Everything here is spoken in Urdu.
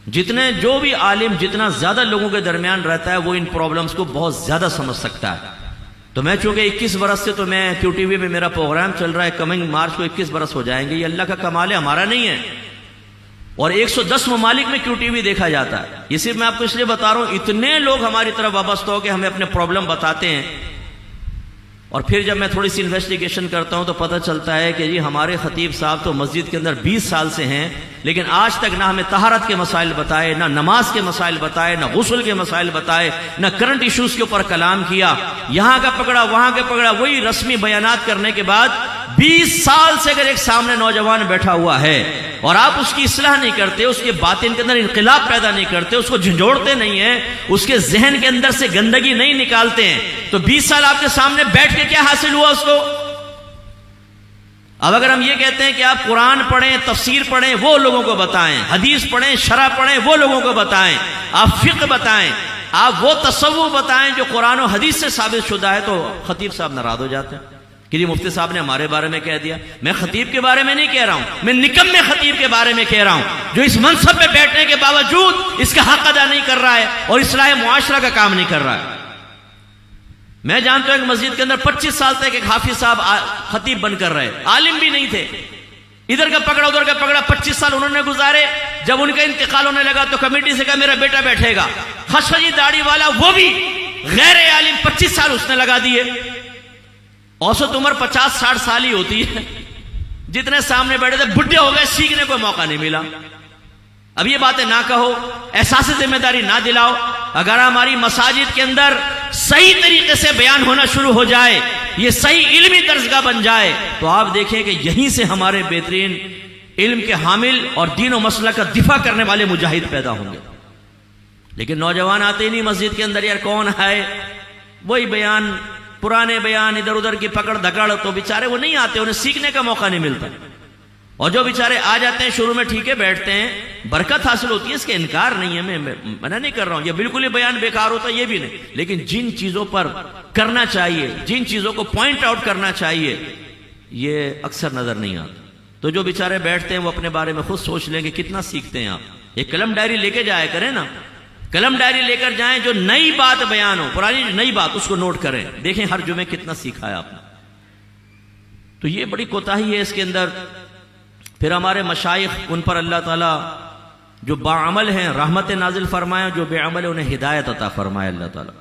جتنے جو بھی عالم جتنا زیادہ لوگوں کے درمیان رہتا ہے وہ ان پرابلمز کو بہت زیادہ سمجھ سکتا ہے. تو میں چونکہ 21 برس سے تو میں کیو ٹی وی میں میرا پروگرام چل رہا ہے، کمنگ مارچ کو 21 برس ہو جائیں گے. یہ اللہ کا کمال ہے، ہمارا نہیں ہے. اور 110 ممالک میں کیو ٹی وی دیکھا جاتا ہے. یہ صرف میں آپ کو اس لیے بتا رہا ہوں، اتنے لوگ ہماری طرف وابستہ ہو کے ہمیں اپنے پرابلم بتاتے ہیں. اور پھر جب میں تھوڑی سی انویسٹیگیشن کرتا ہوں تو پتہ چلتا ہے کہ جی ہمارے خطیب صاحب تو مسجد کے اندر 20 سال سے ہیں، لیکن آج تک نہ ہمیں طہارت کے مسائل بتائے، نہ نماز کے مسائل بتائے، نہ غسل کے مسائل بتائے، نہ کرنٹ ایشوز کے اوپر کلام کیا. یہاں کا پکڑا وہاں کا پکڑا، وہی رسمی بیانات کرنے کے بعد 20 سال سے اگر ایک سامنے نوجوان بیٹھا ہوا ہے اور آپ اس کی اصلاح نہیں کرتے، اس کے باطن کے اندر انقلاب پیدا نہیں کرتے، اس کو جھنجھوڑتے نہیں ہیں، اس کے ذہن کے اندر سے گندگی نہیں نکالتے ہیں، تو 20 سال آپ کے سامنے بیٹھ کے کیا حاصل ہوا اس کو؟ اب اگر ہم یہ کہتے ہیں کہ آپ قرآن پڑھیں، تفسیر پڑھیں، وہ لوگوں کو بتائیں، حدیث پڑھیں، شرح پڑھیں، وہ لوگوں کو بتائیں، آپ فقہ بتائیں، آپ وہ تصوف بتائیں جو قرآن و حدیث سے ثابت شدہ ہے، تو خطیب صاحب ناراض ہو جاتے ہیں کہ جی مفتی صاحب نے ہمارے بارے میں کہہ دیا. میں خطیب کے بارے میں نہیں کہہ رہا ہوں، میں نکمے خطیب کے بارے میں کہہ رہا ہوں جو اس منصب پہ بیٹھنے کے باوجود اس کا حق ادا نہیں کر رہا ہے اور اصلاح معاشرہ کا کام نہیں کر رہا ہے. میں جانتا ہوں کہ مسجد کے اندر 25 سال تک ایک حافظ صاحب خطیب بن کر رہے، عالم بھی نہیں تھے، ادھر کا پکڑا ادھر کا پکڑا، 25 سال انہوں نے گزارے. جب ان کا انتقال ہونے لگا تو کمیٹی سے کہا میرا بیٹا بیٹھے گا. خشخشی داڑھی والا وہ بھی غیر عالم، 25 سال اس نے لگا دیے. اوسط عمر 50-60 سال ہی ہوتی ہے. جتنے سامنے بیٹھے تھے بڈھے ہو گئے، سیکھنے کو موقع نہیں ملا. اب یہ باتیں نہ کہو، احساس ذمہ داری نہ دلاؤ. اگر ہماری مساجد کے اندر صحیح طریقے سے بیان ہونا شروع ہو جائے، یہ صحیح علمی درسگاہ بن جائے، تو آپ دیکھیں کہ یہیں سے ہمارے بہترین علم کے حامل اور دین و مسلک کا دفاع کرنے والے مجاہد پیدا ہوں گے. لیکن نوجوان آتے ہی نہیں مسجد کے اندر، یار کون ہے، وہی بیان، پرانے بیان، ادھر ادھر کی پکڑ دھکڑ، تو بیچارے وہ نہیں آتے، انہیں سیکھنے کا موقع نہیں ملتا. اور جو بیچارے آ جاتے ہیں شروع میں ٹھیک ہے بیٹھتے ہیں، برکت حاصل ہوتی ہے، اس کا انکار نہیں ہے، میں منع نہیں کر رہا ہوں، یہ بالکل ہی بیان بیکار ہوتا ہے یہ بھی نہیں، لیکن جن چیزوں پر کرنا چاہیے، جن چیزوں کو پوائنٹ آؤٹ کرنا چاہیے، یہ اکثر نظر نہیں آتا. تو جو بیچارے بیٹھتے ہیں وہ اپنے بارے میں خود سوچ لیں کہ کتنا سیکھتے ہیں آپ. ایک قلم ڈائری لے کے جایا کریں نا، قلم ڈائری لے کر جائیں، جو نئی بات بیان ہو، پرانی نئی بات، اس کو نوٹ کریں، دیکھیں ہر جمعے کتنا سیکھا ہے آپ نے. تو یہ بڑی کوتاہی ہے اس کے اندر. پھر ہمارے مشائخ، ان پر اللہ تعالیٰ جو باعمل ہیں رحمت نازل فرمائے، جو بے عمل ہیں انہیں ہدایت عطا فرمائے اللہ تعالیٰ.